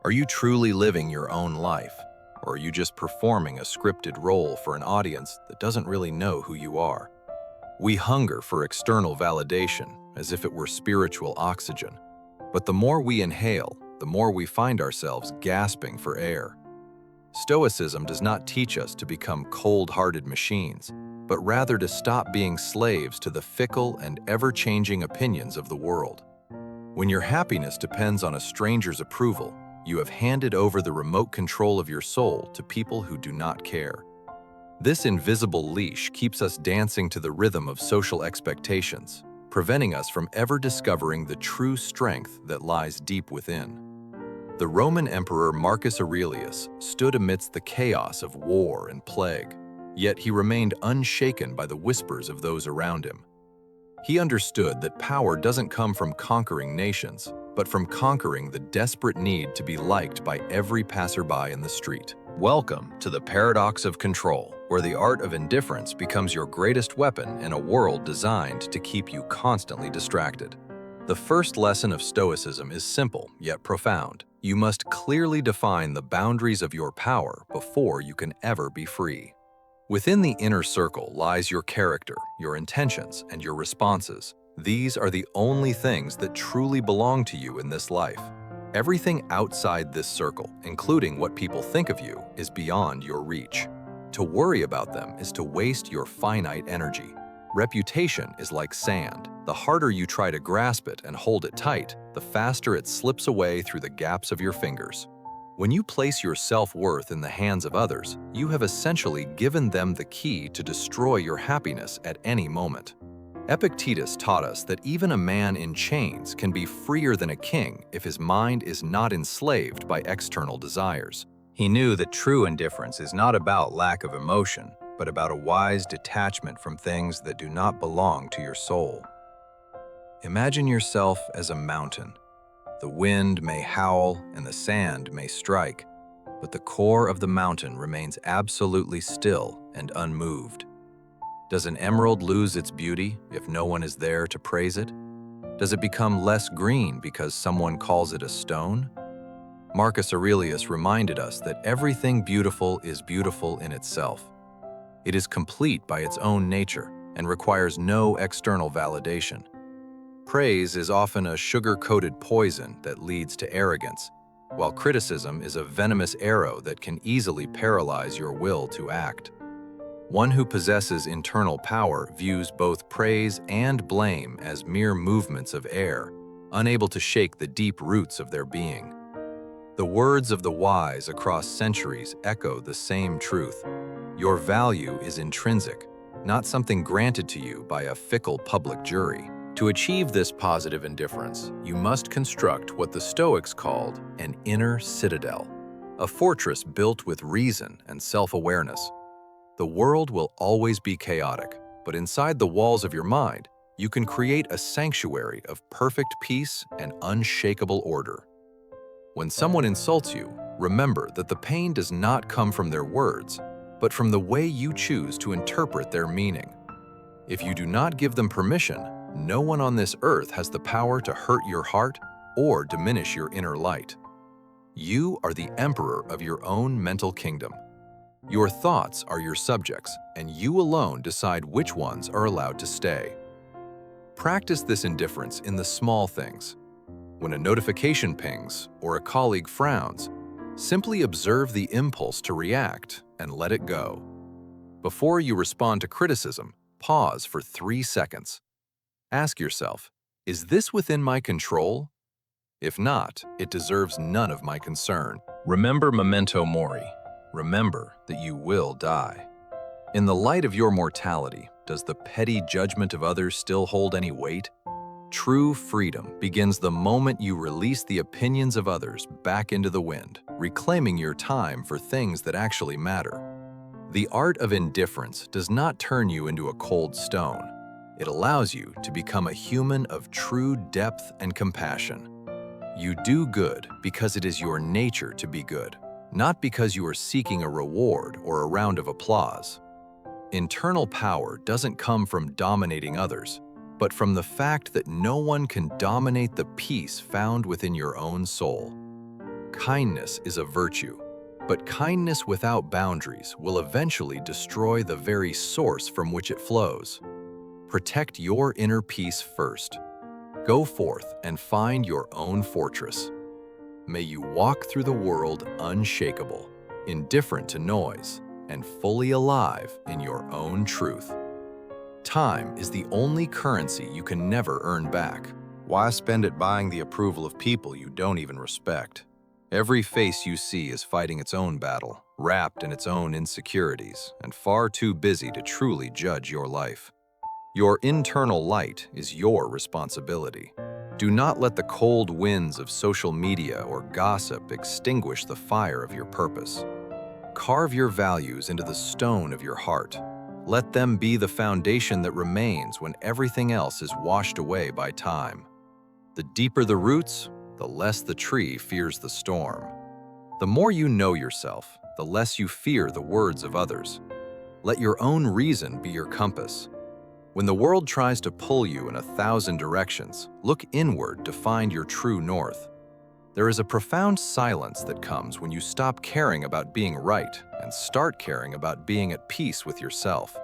Are you truly living your own life, or are you just performing a scripted role for an audience that doesn't really know who you are? We hunger for external validation as if it were spiritual oxygen, but the more we inhale, the more we find ourselves gasping for air. Stoicism does not teach us to become cold-hearted machines, but rather to stop being slaves to the fickle and ever-changing opinions of the world. When your happiness depends on a stranger's approval, you have handed over the remote control of your soul to people who do not care. This invisible leash keeps us dancing to the rhythm of social expectations, preventing us from ever discovering the true strength that lies deep within. The Roman Emperor Marcus Aurelius stood amidst the chaos of war and plague, yet he remained unshaken by the whispers of those around him. He understood that power doesn't come from conquering nations, but from conquering the desperate need to be liked by every passerby in the street. Welcome to the paradox of control, where the art of indifference becomes your greatest weapon in a world designed to keep you constantly distracted. The first lesson of Stoicism is simple yet profound. You must clearly define the boundaries of your power before you can ever be free. Within the inner circle lies your character, your intentions, and your responses. These are the only things that truly belong to you in this life. Everything outside this circle, including what people think of you, is beyond your reach. To worry about them is to waste your finite energy. Reputation is like sand. The harder you try to grasp it and hold it tight, the faster it slips away through the gaps of your fingers. When you place your self-worth in the hands of others, you have essentially given them the key to destroy your happiness at any moment. Epictetus taught us that even a man in chains can be freer than a king if his mind is not enslaved by external desires. He knew that true indifference is not about lack of emotion, but about a wise detachment from things that do not belong to your soul. Imagine yourself as a mountain. The wind may howl and the sand may strike, but the core of the mountain remains absolutely still and unmoved. Does an emerald lose its beauty if no one is there to praise it? Does it become less green because someone calls it a stone? Marcus Aurelius reminded us that everything beautiful is beautiful in itself. It is complete by its own nature and requires no external validation. Praise is often a sugar-coated poison that leads to arrogance, while criticism is a venomous arrow that can easily paralyze your will to act. One who possesses internal power views both praise and blame as mere movements of air, unable to shake the deep roots of their being. The words of the wise across centuries echo the same truth. Your value is intrinsic, not something granted to you by a fickle public jury. To achieve this positive indifference, you must construct what the Stoics called an inner citadel, a fortress built with reason and self-awareness. The world will always be chaotic, but inside the walls of your mind, you can create a sanctuary of perfect peace and unshakable order. When someone insults you, remember that the pain does not come from their words, but from the way you choose to interpret their meaning. If you do not give them permission, no one on this earth has the power to hurt your heart or diminish your inner light. You are the emperor of your own mental kingdom. Your thoughts are your subjects, and you alone decide which ones are allowed to stay. Practice this indifference in the small things. When a notification pings or a colleague frowns, simply observe the impulse to react and let it go. Before you respond to criticism, pause for 3 seconds. Ask yourself, is this within my control? If not, it deserves none of my concern. Remember memento mori. Remember that you will die. In the light of your mortality, does the petty judgment of others still hold any weight? True freedom begins the moment you release the opinions of others back into the wind, reclaiming your time for things that actually matter. The art of indifference does not turn you into a cold stone. It allows you to become a human of true depth and compassion. You do good because it is your nature to be good, not because you are seeking a reward or a round of applause. Internal power doesn't come from dominating others, but from the fact that no one can dominate the peace found within your own soul. Kindness is a virtue, but kindness without boundaries will eventually destroy the very source from which it flows. Protect your inner peace first. Go forth and find your own fortress. May you walk through the world unshakable, indifferent to noise, and fully alive in your own truth. Time is the only currency you can never earn back. Why spend it buying the approval of people you don't even respect? Every face you see is fighting its own battle, wrapped in its own insecurities, and far too busy to truly judge your life. Your internal light is your responsibility. Do not let the cold winds of social media or gossip extinguish the fire of your purpose. Carve your values into the stone of your heart. Let them be the foundation that remains when everything else is washed away by time. The deeper the roots, the less the tree fears the storm. The more you know yourself, the less you fear the words of others. Let your own reason be your compass. When the world tries to pull you in 1,000 directions, look inward to find your true north. There is a profound silence that comes when you stop caring about being right and start caring about being at peace with yourself.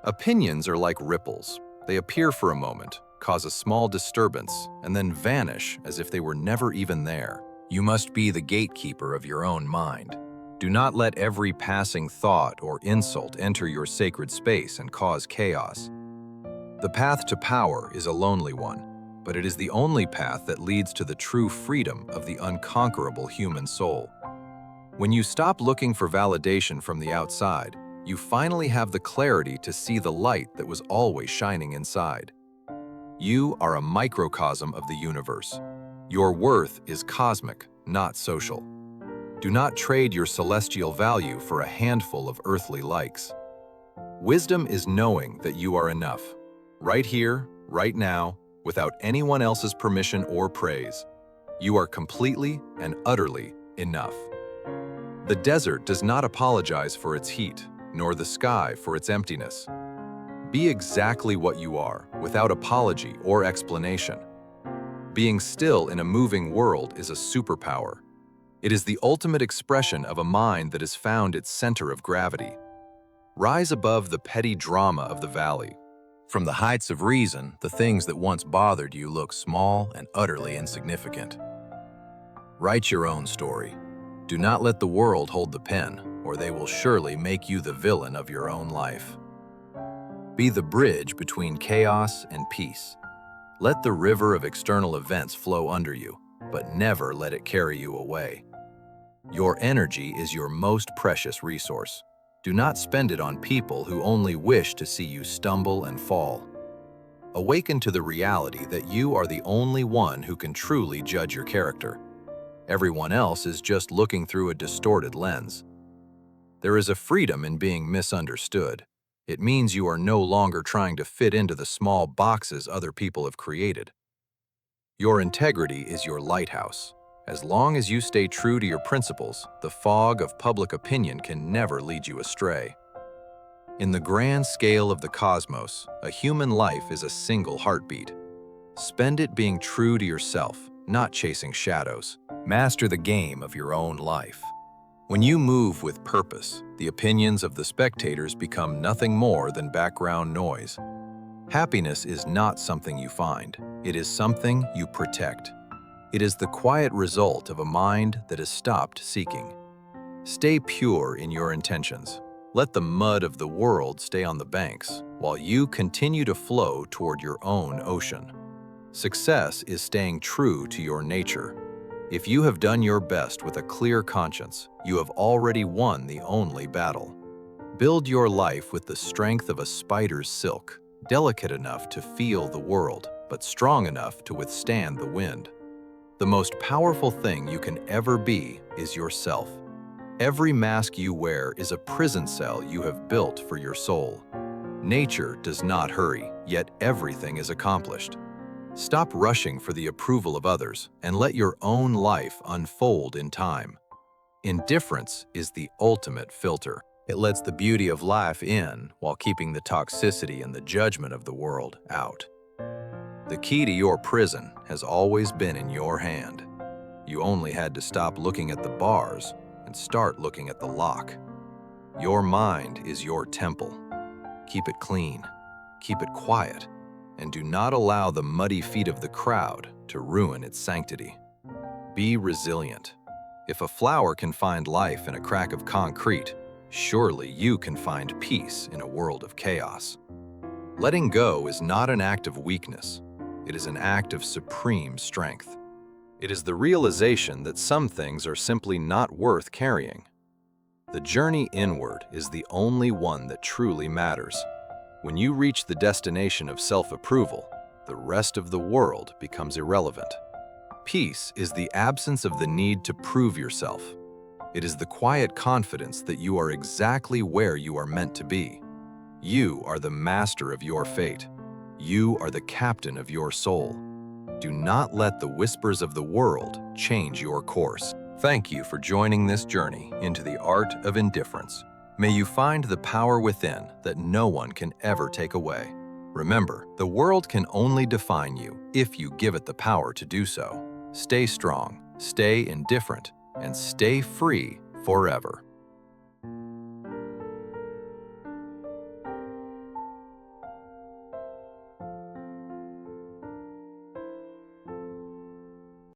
Opinions are like ripples. They appear for a moment, cause a small disturbance, and then vanish as if they were never even there. You must be the gatekeeper of your own mind. Do not let every passing thought or insult enter your sacred space and cause chaos. The path to power is a lonely one, but it is the only path that leads to the true freedom of the unconquerable human soul. When you stop looking for validation from the outside, you finally have the clarity to see the light that was always shining inside. You are a microcosm of the universe. Your worth is cosmic, not social. Do not trade your celestial value for a handful of earthly likes. Wisdom is knowing that you are enough, right here, right now, without anyone else's permission or praise. You are completely and utterly enough. The desert does not apologize for its heat, nor the sky for its emptiness. Be exactly what you are, without apology or explanation. Being still in a moving world is a superpower. It is the ultimate expression of a mind that has found its center of gravity. Rise above the petty drama of the valley. From the heights of reason, the things that once bothered you look small and utterly insignificant. Write your own story. Do not let the world hold the pen, or they will surely make you the villain of your own life. Be the bridge between chaos and peace. Let the river of external events flow under you, but never let it carry you away. Your energy is your most precious resource. Do not spend it on people who only wish to see you stumble and fall. Awaken to the reality that you are the only one who can truly judge your character. Everyone else is just looking through a distorted lens. There is a freedom in being misunderstood. It means you are no longer trying to fit into the small boxes other people have created. Your integrity is your lighthouse. As long as you stay true to your principles, the fog of public opinion can never lead you astray. In the grand scale of the cosmos, a human life is a single heartbeat. Spend it being true to yourself, not chasing shadows. Master the game of your own life. When you move with purpose, the opinions of the spectators become nothing more than background noise. Happiness is not something you find. It is something you protect. It is the quiet result of a mind that has stopped seeking. Stay pure in your intentions. Let the mud of the world stay on the banks, while you continue to flow toward your own ocean. Success is staying true to your nature. If you have done your best with a clear conscience, you have already won the only battle. Build your life with the strength of a spider's silk, delicate enough to feel the world, but strong enough to withstand the wind. The most powerful thing you can ever be is yourself. Every mask you wear is a prison cell you have built for your soul. Nature does not hurry, yet everything is accomplished. Stop rushing for the approval of others and let your own life unfold in time. Indifference is the ultimate filter. It lets the beauty of life in while keeping the toxicity and the judgment of the world out. The key to your prison has always been in your hand. You only had to stop looking at the bars and start looking at the lock. Your mind is your temple. Keep it clean, keep it quiet, and do not allow the muddy feet of the crowd to ruin its sanctity. Be resilient. If a flower can find life in a crack of concrete, surely you can find peace in a world of chaos. Letting go is not an act of weakness. It is an act of supreme strength. It is the realization that some things are simply not worth carrying. The journey inward is the only one that truly matters. When you reach the destination of self-approval, the rest of the world becomes irrelevant. Peace is the absence of the need to prove yourself. It is the quiet confidence that you are exactly where you are meant to be. You are the master of your fate. You are the captain of your soul. Do not let the whispers of the world change your course. Thank you for joining this journey into the art of indifference. May you find the power within that no one can ever take away. Remember, the world can only define you if you give it the power to do so. Stay strong, stay indifferent, and stay free forever.